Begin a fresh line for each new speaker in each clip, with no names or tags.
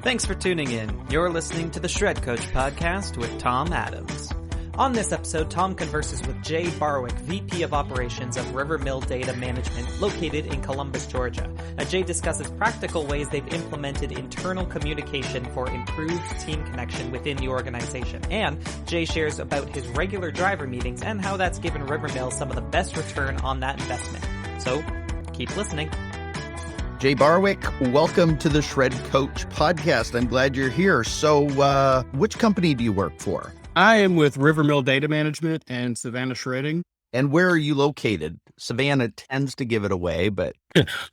Thanks for tuning in. You're listening to the Shred Coach podcast with Tom Adams. On this episode, Tom converses with Jay Barwick, VP of Operations of River Mill Data Management, located in Columbus, Georgia. Jay discusses practical ways they've implemented internal communication for improved team connection within the organization. And Jay shares about his regular driver meetings and how that's given River Mill some of the best return on that investment. So, keep listening.
Jay Barwick, welcome to the Shred Coach podcast. I'm glad you're here. So, which company do you work for?
I am with River Mill Data Management and Savannah Shredding.
And where are you located? Savannah tends to give it away, but...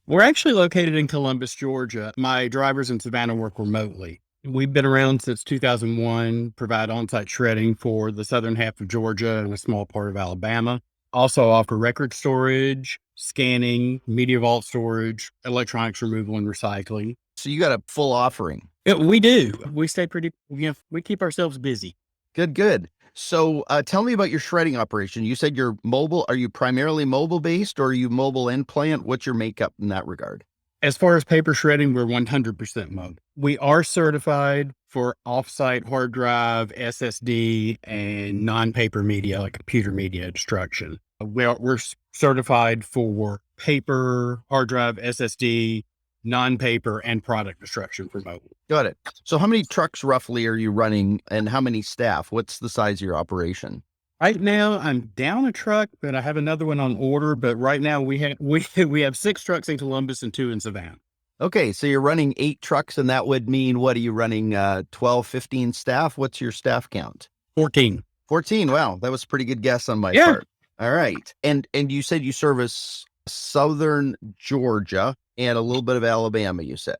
We're actually located in Columbus, Georgia. My drivers in Savannah work remotely. We've been around since 2001, provide on-site shredding for the southern half of Georgia and a small part of Alabama. Also offer record storage, scanning, media vault storage, electronics removal and recycling.
So you got a full offering.
Yeah, we do. We stay we keep ourselves busy.
Good. So tell me about your shredding operation. You said you're mobile. Are you primarily mobile based or are you mobile and plant? What's your makeup in that regard?
As far as paper shredding, we're 100% mobile. We are certified for offsite hard drive, SSD, and non-paper media, like computer media destruction. We're certified for paper, hard drive, SSD, non-paper, and product destruction for mobile.
Got it. So how many trucks roughly are you running and how many staff? What's the size of your operation?
Right now, I'm down a truck, but I have another one on order. But right now, we have 6 trucks in Columbus and 2 in Savannah.
Okay, so you're running 8 trucks, and that would mean, what are you running, 12, 15 staff? What's your staff count?
14.
14, wow, that was a pretty good guess on my part. All right, and you said you service southern Georgia and a little bit of Alabama, you said?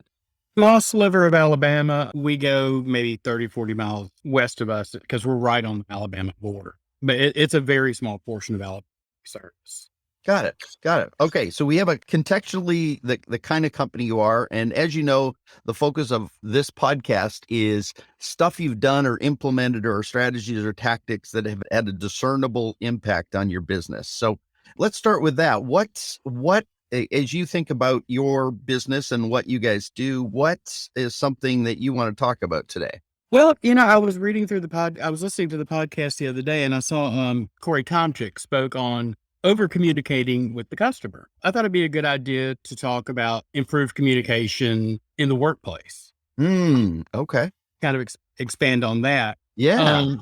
Small sliver of Alabama. We go maybe 30, 40 miles west of us because we're right on the Alabama border. But it's a very small portion of Alabama service.
Got it. Okay, so we have a contextually the kind of company you are. And as you know, the focus of this podcast is stuff you've done or implemented or strategies or tactics that have had a discernible impact on your business. So let's start with that. What as you think about your business and what you guys do, what is something that you want to talk about today?
Well, I was reading through I was listening to the podcast the other day and I saw Corey Tomczyk spoke on over communicating with the customer. I thought it'd be a good idea to talk about improved communication in the workplace.
Okay.
Kind of expand on that.
Yeah.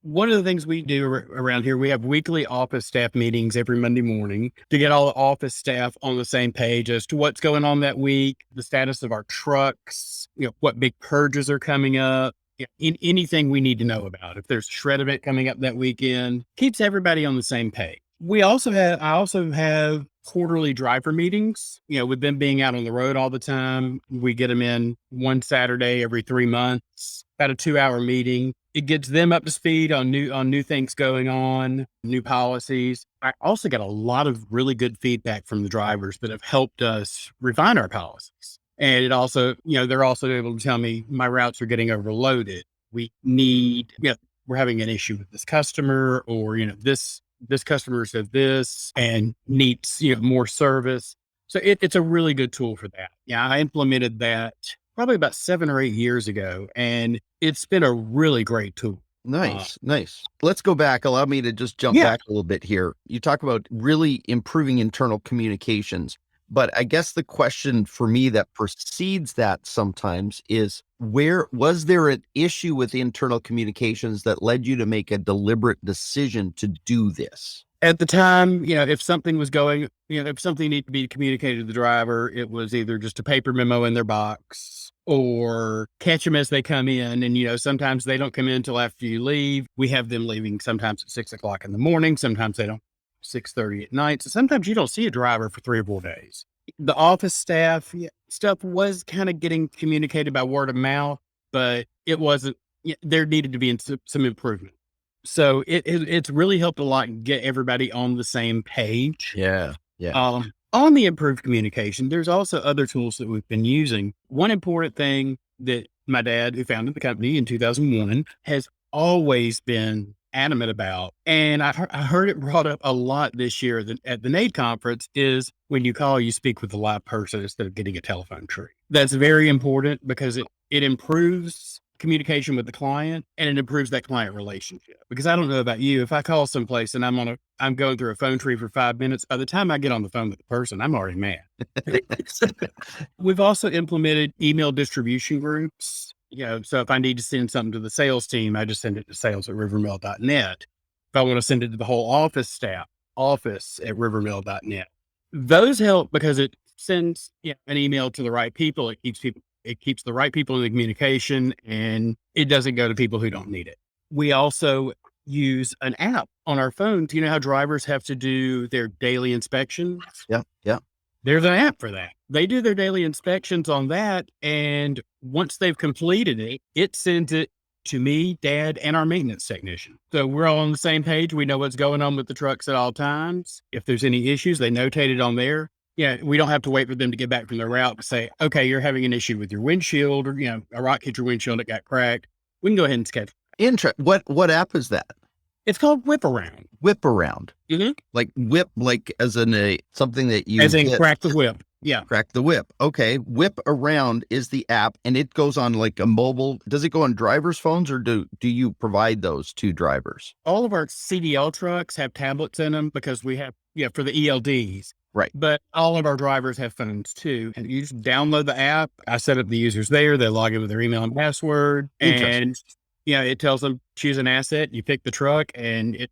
One of the things we do around here, we have weekly office staff meetings every Monday morning to get all the office staff on the same page as to what's going on that week, the status of our trucks, what big purges are coming up, anything we need to know about. If there's a shred event coming up that weekend, keeps everybody on the same page. I also have quarterly driver meetings, with them being out on the road all the time. We get them in one Saturday every 3 months, about a 2-hour meeting. It gets them up to speed on new things going on, new policies. I also got a lot of really good feedback from the drivers that have helped us refine our policies. And it also, they're also able to tell me my routes are getting overloaded. We're having an issue with this customer, or, this customer said this and needs, more service. So it's a really good tool for that. Yeah, I implemented that probably about 7 or 8 years ago, and it's been a really great tool.
Nice. Let's go back. Allow me to just jump back a little bit here. You talk about really improving internal communications, but I guess the question for me that precedes that sometimes is, where was there an issue with internal communications that led you to make a deliberate decision to do this?
At the time, if something was going, if something needed to be communicated to the driver, it was either just a paper memo in their box or catch them as they come in. And, sometimes they don't come in until after you leave. We have them leaving sometimes at 6:00 in the morning. Sometimes they don't, 6:30 at night. So sometimes you don't see a driver for 3 or 4 days. The office staff stuff was kind of getting communicated by word of mouth, but it wasn't, there needed to be some improvement. So it's really helped a lot get everybody on the same page.
Yeah.
On the improved communication, there's also other tools that we've been using. One important thing that my dad, who founded the company in 2001, has always been adamant about, and I heard it brought up a lot this year at the NADE conference, is when you call, you speak with a live person instead of getting a telephone tree. That's very important because It improves communication with the client and it improves that client relationship. Because I don't know about you, if I call someplace and I'm going through a phone tree for 5 minutes, by the time I get on the phone with the person, I'm already mad. We've also implemented email distribution groups. So if I need to send something to the sales team, I just send it to sales@rivermill.net. If I want to send it to the whole office staff, office@rivermill.net. Those help because it sends an email to the right people. It keeps the right people in the communication, and it doesn't go to people who don't need it. We also use an app on our phones. You know how drivers have to do their daily inspections?
Yeah. Yeah.
There's an app for that. They do their daily inspections on that. And once they've completed it, it sends it to me, Dad, and our maintenance technician. So we're all on the same page. We know what's going on with the trucks at all times. If there's any issues, they notate it on there. We don't have to wait for them to get back from their route to say, okay, you're having an issue with your windshield, or, a rock hit your windshield, it got cracked. We can go ahead and schedule.
What app is that?
It's called Whip Around.
Whip Around.
Mm-hmm.
Like whip, like as in something that you
as in crack the whip. Yeah.
Crack the whip. Okay. Whip Around is the app, and it goes on like a mobile. Does it go on drivers' phones, or do you provide those to drivers?
All of our CDL trucks have tablets in them because we have, for the ELDs.
Right.
But all of our drivers have phones too. And you just download the app. I set up the users there. They log in with their email and password. And it tells them choose an asset. You pick the truck, and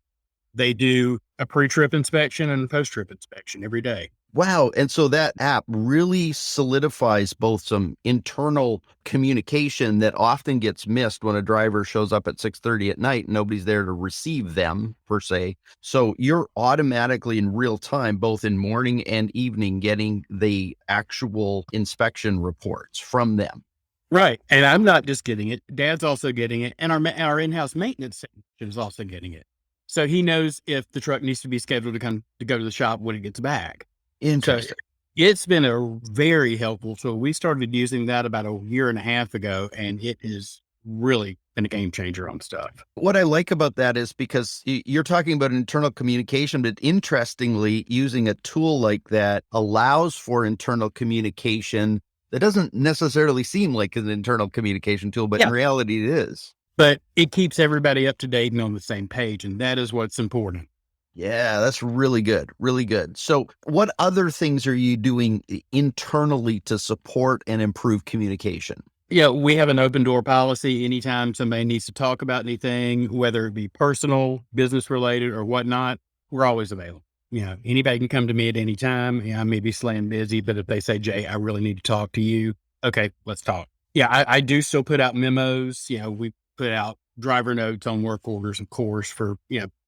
they do a pre-trip inspection and a post-trip inspection every day.
Wow. And so that app really solidifies both some internal communication that often gets missed when a driver shows up at 6:30 at night and nobody's there to receive them per se. So you're automatically in real time, both in morning and evening, getting the actual inspection reports from them.
Right. And I'm not just getting it. Dad's also getting it. And our in-house maintenance technician is also getting it. So he knows if the truck needs to be scheduled to go to the shop when it gets back.
Interesting.
So it's been a very helpful. So we started using that about a year and a half ago, and it is really been a game changer on stuff.
What I like about that is because you're talking about internal communication, but interestingly, using a tool like that allows for internal communication that doesn't necessarily seem like an internal communication tool, but in reality it is.
But it keeps everybody up to date and on the same page, and that is what's important.
Yeah, that's really good. Really good. So what other things are you doing internally to support and improve communication?
Yeah, we have an open door policy. Anytime somebody needs to talk about anything, whether it be personal, business related, or whatnot, we're always available. Anybody can come to me at any time. I may be slam busy, but if they say, Jay, I really need to talk to you. Okay, let's talk. Yeah, I do still put out memos. We put out driver notes on work orders, of course, for,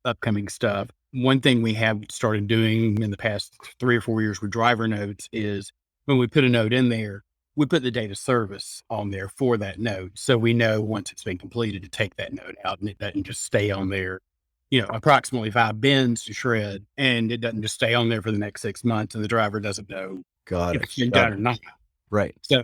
upcoming stuff. One thing we have started doing in the past 3 or 4 years with driver notes is when we put a note in there, we put the date of service on there for that note. So we know once it's been completed to take that note out, and it doesn't just stay on there, approximately 5 bins to shred, and it doesn't just stay on there for the next 6 months and the driver doesn't know if it's been done or not.
Right.
So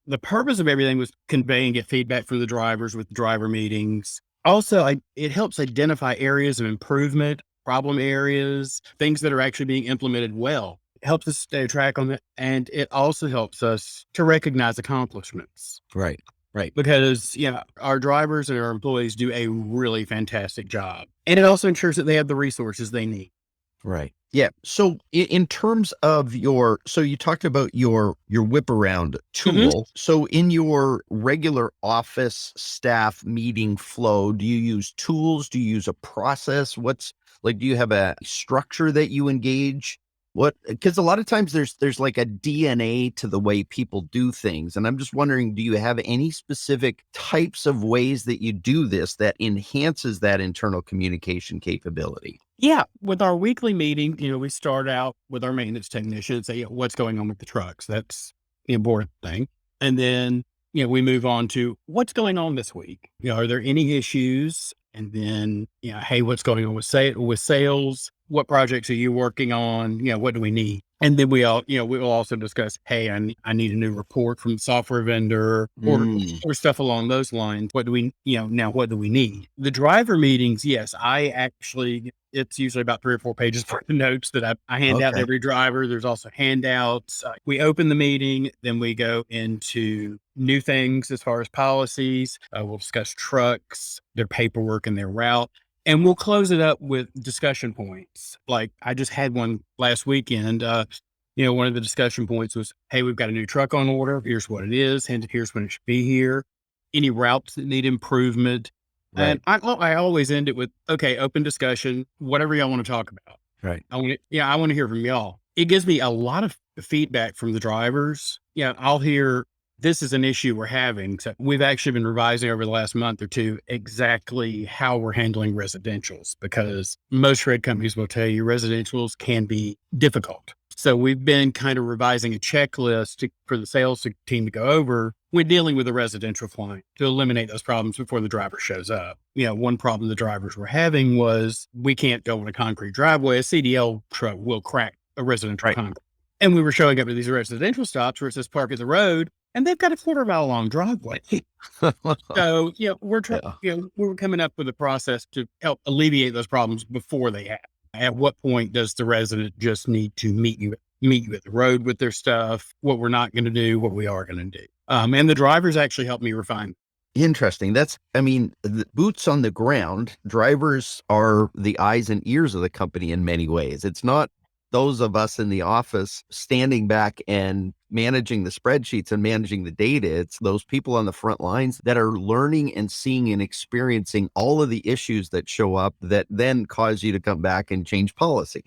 the purpose of everything was convey and get feedback from the drivers with the driver meetings. Also, it helps identify areas of improvement, problem areas, things that are actually being implemented well. It helps us stay track on it. And it also helps us to recognize accomplishments.
Right. Right.
Because, our drivers and our employees do a really fantastic job. And it also ensures that they have the resources they need.
Right. Yeah. So in terms of so you talked about your whip around tool. Mm-hmm. So in your regular office staff meeting flow, do you use tools? Do you use a process? Do you have a structure that you engage? Because a lot of times there's like a DNA to the way people do things. And I'm just wondering, do you have any specific types of ways that you do this that enhances that internal communication capability?
Yeah. With our weekly meeting, we start out with our maintenance technician and say, what's going on with the trucks? That's the important thing. And then, we move on to what's going on this week. Are there any issues? And then, hey, what's going on with sales? what projects are you working on? What do we need? And then we'll also discuss, hey, I need a new report from the software vendor or stuff along those lines. What do we, now what do we need? The driver meetings, yes, it's usually about 3 or 4 pages worth of notes that I hand out to every driver. There's also handouts. We open the meeting, then we go into new things as far as policies. We'll discuss trucks, their paperwork and their route. And we'll close it up with discussion points. Like I just had one last weekend. One of the discussion points was, hey, we've got a new truck on order. Here's what it is. And here's when it should be here. Any routes that need improvement. Right. And I always end it with, okay, open discussion, whatever y'all want to talk about.
Right.
I want to hear from y'all. It gives me a lot of feedback from the drivers. I'll hear, this is an issue we're having. So we've actually been revising over the last month or two exactly how we're handling residentials, because most shred companies will tell you residentials can be difficult. So we've been kind of revising a checklist for the sales team to go over when dealing with a residential client to eliminate those problems before the driver shows up. One problem the drivers were having was we can't go in a concrete driveway. A CDL truck will crack a residential concrete. And we were showing up at these residential stops where it says park at the road, and they've got a 1/4 mile long driveway. So, we're coming up with a process to help alleviate those problems before they happen. At what point does the resident just need to meet you at the road with their stuff, what we're not going to do, what we are going to do. And the drivers actually help me refine.
Interesting. The boots on the ground. Drivers are the eyes and ears of the company in many ways. It's not those of us in the office standing back and managing the spreadsheets and managing the data. It's those people on the front lines that are learning and seeing and experiencing all of the issues that show up that then cause you to come back and change policy,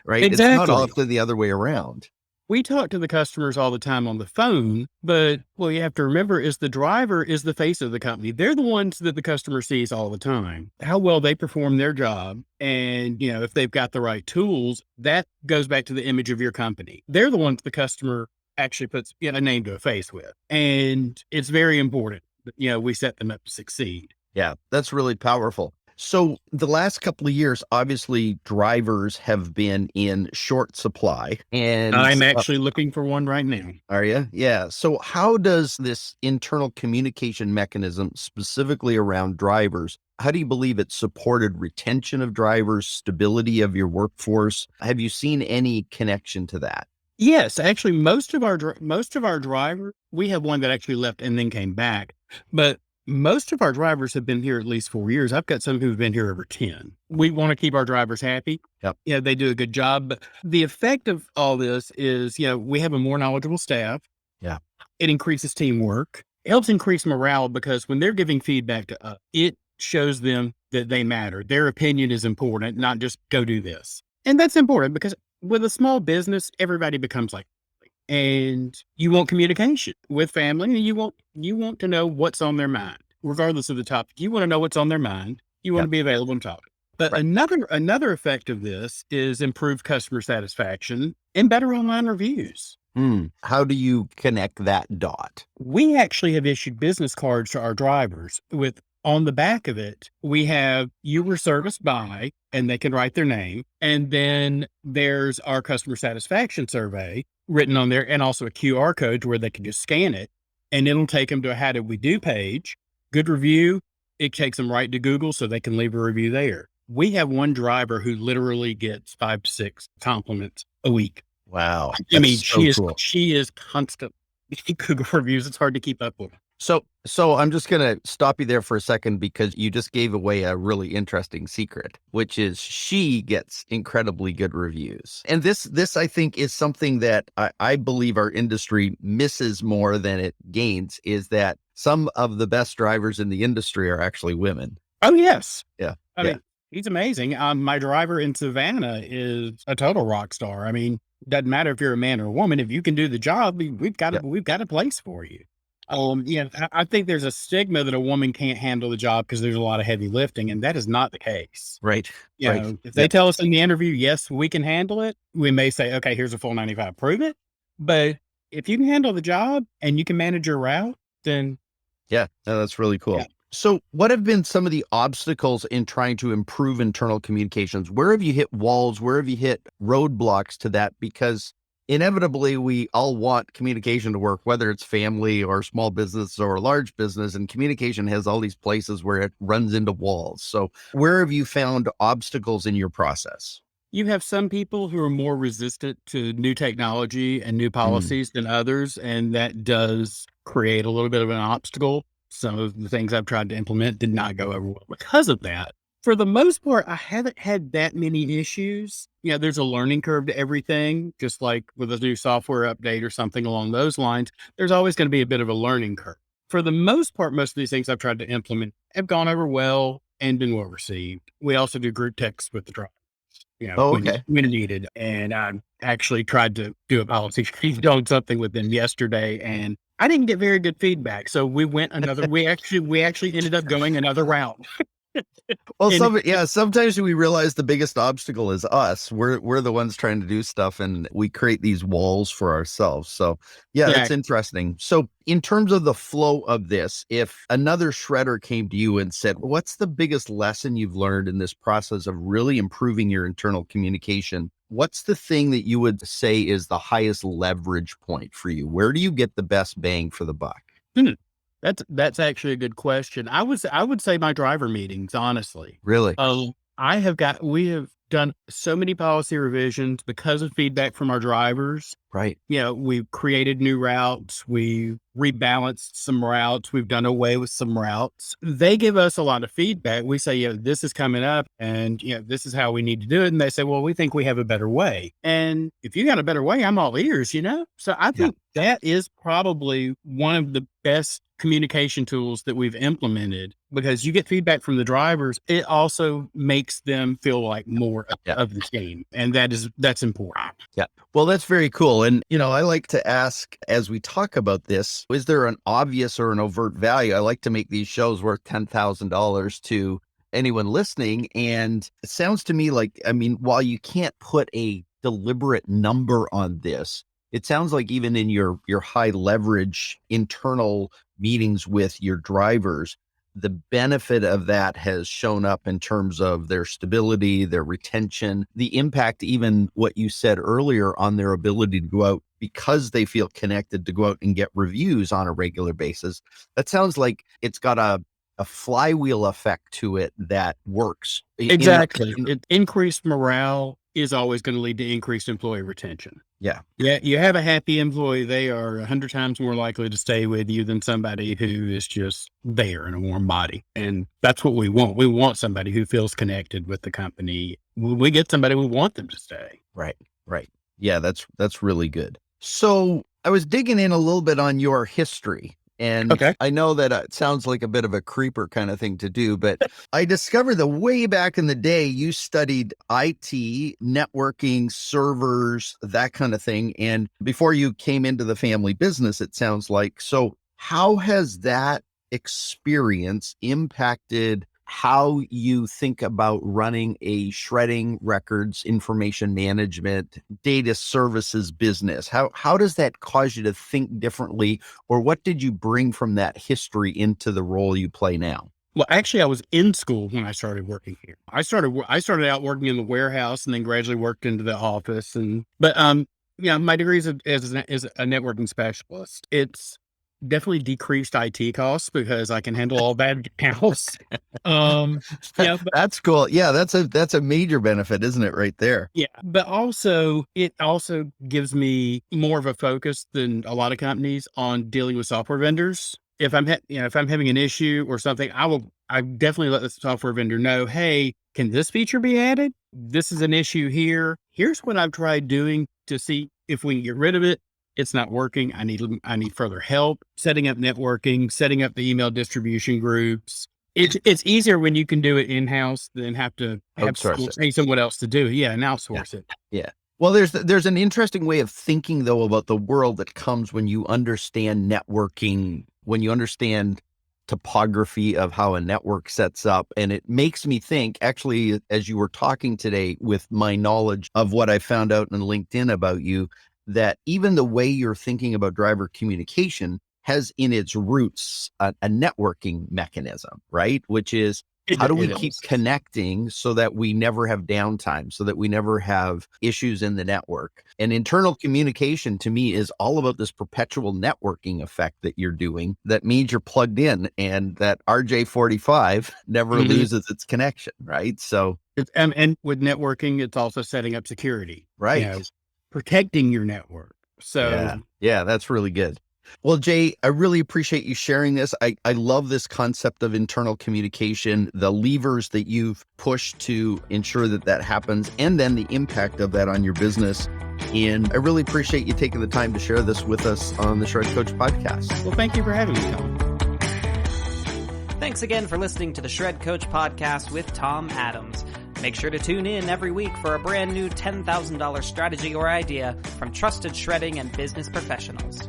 right?
Exactly.
It's not often the other way around.
We talk to the customers all the time on the phone, but what you have to remember is the driver is the face of the company. They're the ones that the customer sees all the time. How well they perform their job, and if they've got the right tools, that goes back to the image of your company. They're the ones the customer actually puts a name to a face with, and it's very important that we set them up to succeed.
Yeah, that's really powerful. So the last couple of years, obviously, drivers have been in short supply, and
I'm actually looking for one right now.
Are you? Yeah. So how does this internal communication mechanism, specifically around drivers, how do you believe it supported retention of drivers, stability of your workforce? Have you seen any connection to that?
Yes, actually, most of our drivers, we have one that actually left and then came back, but most of our drivers have been here at least 4 years. I've got some who've been here over 10. We want to keep our drivers happy.
Yep.
Yeah, they do a good job. But the effect of all this is, we have a more knowledgeable staff.
Yeah.
It increases teamwork. It helps increase morale, because when they're giving feedback to us, it shows them that they matter. Their opinion is important, not just go do this. And that's important because with a small business, everybody becomes like, and you want communication with family, and you want to know what's on their mind, regardless of the topic. You want to know what's on their mind. You want to be available and talk. But another effect of this is improved customer satisfaction and better online reviews.
How do you connect that dot?
We actually have issued business cards to our drivers with, on the back of it, we have "you were serviced by," and they can write their name. And then there's our customer satisfaction survey written on there, and also a QR code to where they can just scan it, and it'll take them to a "how did we do" page. Good review. It takes them right to Google so they can leave a review there. We have one driver who literally gets 5 to 6 compliments a week.
Wow.
She is constant Google reviews. It's hard to keep up with.
So I'm just going to stop you there for a second, because you just gave away a really interesting secret, which is she gets incredibly good reviews. And this I think is something that I believe our industry misses more than it gains, is that some of the best drivers in the industry are actually women.
Oh, yes.
Yeah.
I mean, he's amazing. My driver in Savannah is a total rock star. I mean, doesn't matter if you're a man or a woman. If you can do the job, we've got a place for you. I think there's a stigma that a woman can't handle the job because there's a lot of heavy lifting, and that is not the case.
Right.
If they tell us in the interview, yes, we can handle it, we may say, okay, here's a full 95, prove it. But if you can handle the job and you can manage your route, then
yeah, no, that's really cool. So what have been some of the obstacles in trying to improve internal communications? Where have you hit walls? Where have you hit roadblocks to that? Because inevitably we all want communication to work, whether it's family or small business or large business, and communication has all these places where it runs into walls. So where have you found obstacles in your process?
You have some people who are more resistant to new technology and new
Mm.
policies than others, and that does create a little bit of an obstacle. Some of the things I've tried to implement did not go over well because of that. For the most part, I haven't had that many issues. There's a learning curve to everything, just like with a new software update or something along those lines. There's always going to be a bit of a learning curve. For the most part, most of these things I've tried to implement have gone over well and been well received. We also do group text with the driver,
Oh,
when
okay.
needed. And I actually tried to do a policy change on something with them yesterday, and I didn't get very good feedback. So we actually ended up going another round.
Well,
And
sometimes we realize the biggest obstacle is us. We're the ones trying to do stuff and we create these walls for ourselves. So yeah,
yeah,
that's interesting. So in terms of the flow of this, if another shredder came to you and said, what's the biggest lesson you've learned in this process of really improving your internal communication? What's the thing that you would say is the highest leverage point for you? Where do you get the best bang for the buck?
hmm, that's actually a good question. I would say my driver meetings, honestly.
Really?
We have done so many policy revisions because of feedback from our drivers.
Right.
We've created new routes. We rebalanced some routes. We've done away with some routes. They give us a lot of feedback. We say, this is coming up and, this is how we need to do it. And they say, well, we think we have a better way. And if you got a better way, I'm all ears. So I
Yeah.
think that is probably one of the best communication tools that we've implemented, because you get feedback from the drivers. It also makes them feel like more
Yeah.
of the team. And that's important.
Yeah. Well, that's very cool. And, I like to ask as we talk about this, is there an obvious or an overt value? I like to make these shows worth $10,000 to anyone listening. And it sounds to me like, while you can't put a deliberate number on this, it sounds like even in your high leverage internal meetings with your drivers, the benefit of that has shown up in terms of their stability, their retention, the impact, even what you said earlier on their ability to go out because they feel connected to go out and get reviews on a regular basis. That sounds like it's got a flywheel effect to it that works.
Exactly. Increased morale is always going to lead to increased employee retention.
Yeah.
Yeah. You have a happy employee, they are 100 times more likely to stay with you than somebody who is just there in a warm body. And that's what we want. We want somebody who feels connected with the company. When we get somebody, we want them to stay.
Right. Right. Yeah, that's really good. So I was digging in a little bit on your history. And
Okay.
I know that it sounds like a bit of a creeper kind of thing to do, but I discovered that way back in the day, you studied IT, networking, servers, that kind of thing. And before you came into the family business, it sounds like. So how has that experience impacted how you think about running a shredding, records, information management, data services business? How does that cause you to think differently, or what did you bring from that history into the role you play now?
Well, actually, I was in school when I started working here. I started out working in the warehouse and then gradually worked into the office. My degree is as a networking specialist. It's definitely decreased IT costs because I can handle all bad accounts. But
That's cool. Yeah, that's a major benefit, isn't it, right there?
but also it also gives me more of a focus than a lot of companies on dealing with software vendors. If if I'm having an issue or something, I definitely let the software vendor know, hey, can this feature be added? This is an issue here. Here's what I've tried doing to see if we can get rid of it. It's not working. I need further help setting up networking, setting up the email distribution groups. It's easier when you can do it in-house than have
Outsource it.
pay someone else to do it. Yeah, and outsource it.
Yeah. Well, there's an interesting way of thinking though about the world that comes when you understand networking, when you understand topography of how a network sets up. And it makes me think, actually, as you were talking today, with my knowledge of what I found out in LinkedIn about you, that even the way you're thinking about driver communication has in its roots a networking mechanism, right? Which is, how do we keep connecting so that we never have downtime, so that we never have issues in the network? And internal communication to me is all about this perpetual networking effect that you're doing. That means you're plugged in and that RJ45 never loses its connection, right? So,
and with networking, it's also setting up security,
right.
Protecting your network. So
yeah, that's really good. Well, Jay, I really appreciate you sharing this. I love this concept of internal communication, the levers that you've pushed to ensure that that happens, and then the impact of that on your business. And I really appreciate you taking the time to share this with us on the Shred Coach podcast.
Well, thank you for having me, Tom.
Thanks again for listening to the Shred Coach podcast with Tom Adams. Make sure to tune in every week for a brand new $10,000 strategy or idea from trusted shredding and business professionals.